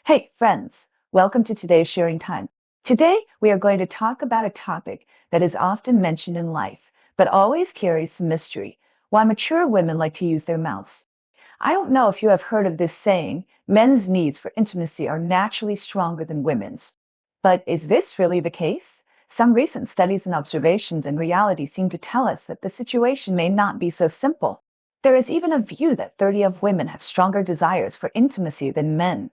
Hey, friends, welcome to today's sharing time. Today, we are going to talk about a topic that is often mentioned in life, but always carries some mystery: why mature women like to use their mouths. I don't know if you have heard of this saying: men's needs for intimacy are naturally stronger than women's. But is this really the case? Some recent studies and observations in reality seem to tell us that the situation may not be so simple. There is even a view that 30 of women have stronger desires for intimacy than men.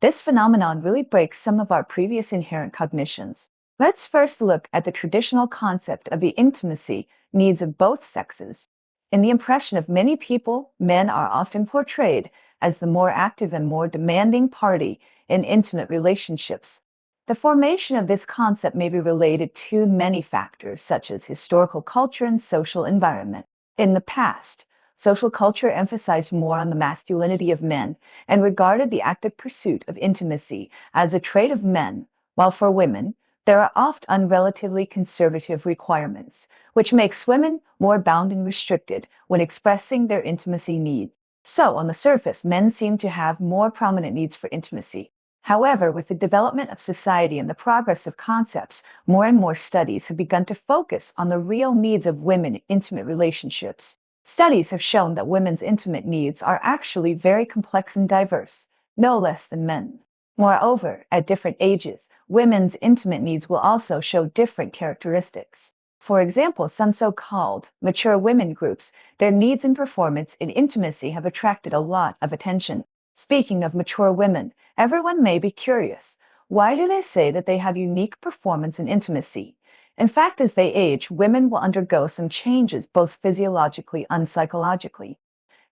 This phenomenon really breaks some of our previous inherent cognitions. Let's first look at the traditional concept of the intimacy needs of both sexes. In the impression of many people, men are often portrayed as the more active and more demanding party in intimate relationships. The formation of this concept may be related to many factors, such as historical culture and social environment. In the past, social culture emphasized more on the masculinity of men and regarded the active pursuit of intimacy as a trait of men, while for women, there are often relatively conservative requirements, which makes women more bound and restricted when expressing their intimacy need. So, on the surface, men seem to have more prominent needs for intimacy. However, with the development of society and the progress of concepts, more and more studies have begun to focus on the real needs of women in intimate relationships. Studies have shown that women's intimate needs are actually very complex and diverse, no less than men. Moreover, at different ages, women's intimate needs will also show different characteristics. For example, some so-called mature women groups, their needs and performance in intimacy have attracted a lot of attention. Speaking of mature women, everyone may be curious. Why do they say that they have unique performance in intimacy? In fact, as they age, women will undergo some changes both physiologically and psychologically.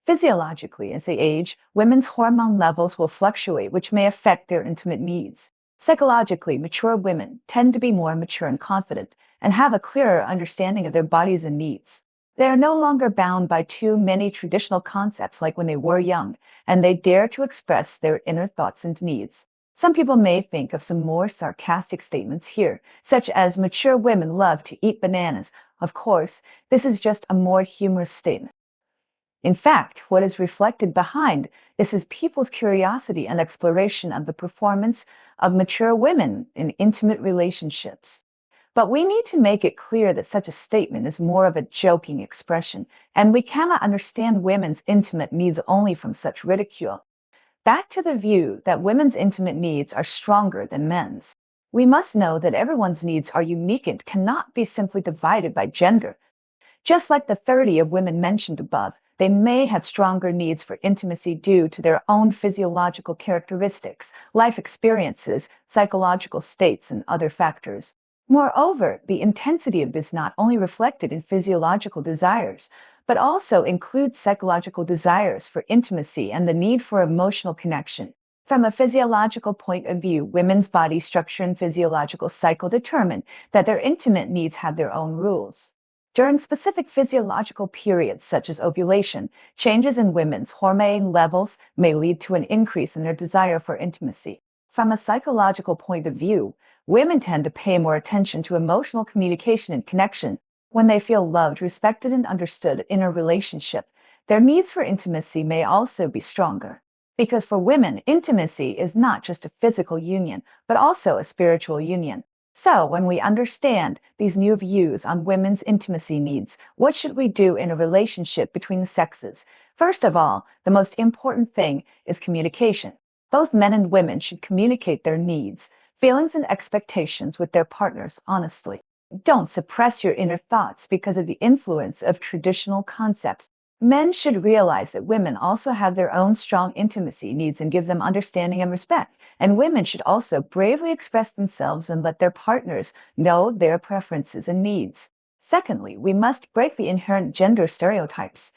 Physiologically, as they age, women's hormone levels will fluctuate, which may affect their intimate needs. Psychologically, mature women tend to be more mature and confident and have a clearer understanding of their bodies and needs. They are no longer bound by too many traditional concepts like when they were young, and they dare to express their inner thoughts and needs. Some people may think of some more sarcastic statements here, such as mature women love to eat bananas. Of course, this is just a more humorous statement. In fact, what is reflected behind this is people's curiosity and exploration of the performance of mature women in intimate relationships. But we need to make it clear that such a statement is more of a joking expression, and we cannot understand women's intimate needs only from such ridicule. Back to the view that women's intimate needs are stronger than men's. We must know that everyone's needs are unique and cannot be simply divided by gender. Just like the 30 of women mentioned above, they may have stronger needs for intimacy due to their own physiological characteristics, life experiences, psychological states, and other factors. Moreover, the intensity of this not only reflected in physiological desires, but also includes psychological desires for intimacy and the need for emotional connection. From a physiological point of view, women's body structure and physiological cycle determine that their intimate needs have their own rules. During specific physiological periods, such as ovulation, changes in women's hormone levels may lead to an increase in their desire for intimacy. From a psychological point of view, women tend to pay more attention to emotional communication and connection. When they feel loved, respected, and understood in a relationship, their needs for intimacy may also be stronger. Because for women, intimacy is not just a physical union, but also a spiritual union. So, when we understand these new views on women's intimacy needs, what should we do in a relationship between the sexes? First of all, the most important thing is communication. Both men and women should communicate their needs, feelings, and expectations with their partners honestly. Don't suppress your inner thoughts because of the influence of traditional concepts. Men should realize that women also have their own strong intimacy needs and give them understanding and respect. And women should also bravely express themselves and let their partners know their preferences and needs. Secondly, we must break the inherent gender stereotypes.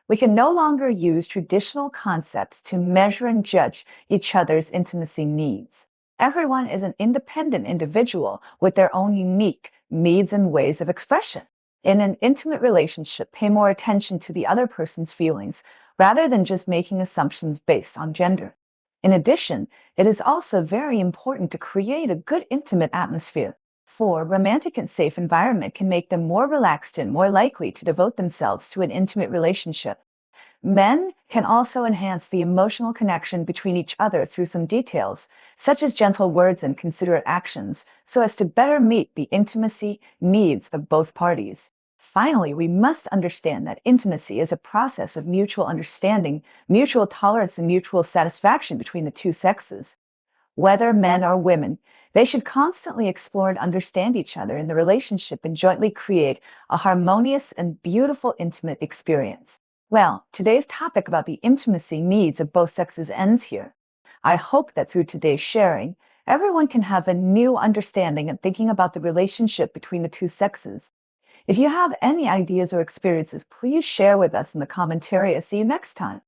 We can no longer use traditional concepts to measure and judge each other's intimacy needs. Everyone is an independent individual with their own unique needs and ways of expression. In an intimate relationship, pay more attention to the other person's feelings rather than just making assumptions based on gender. In addition, it is also very important to create a good intimate atmosphere. For romantic and safe environment can make them more relaxed and more likely to devote themselves to an intimate relationship. Men can also enhance the emotional connection between each other through some details, such as gentle words and considerate actions, so as to better meet the intimacy needs of both parties. Finally, we must understand that intimacy is a process of mutual understanding, mutual tolerance, and mutual satisfaction between the two sexes. Whether men or women, they should constantly explore and understand each other in the relationship and jointly create a harmonious and beautiful intimate experience. Well, today's topic about the intimacy needs of both sexes ends here. I hope that through today's sharing, everyone can have a new understanding and thinking about the relationship between the two sexes. If you have any ideas or experiences, please share with us in the commentary. See you next time.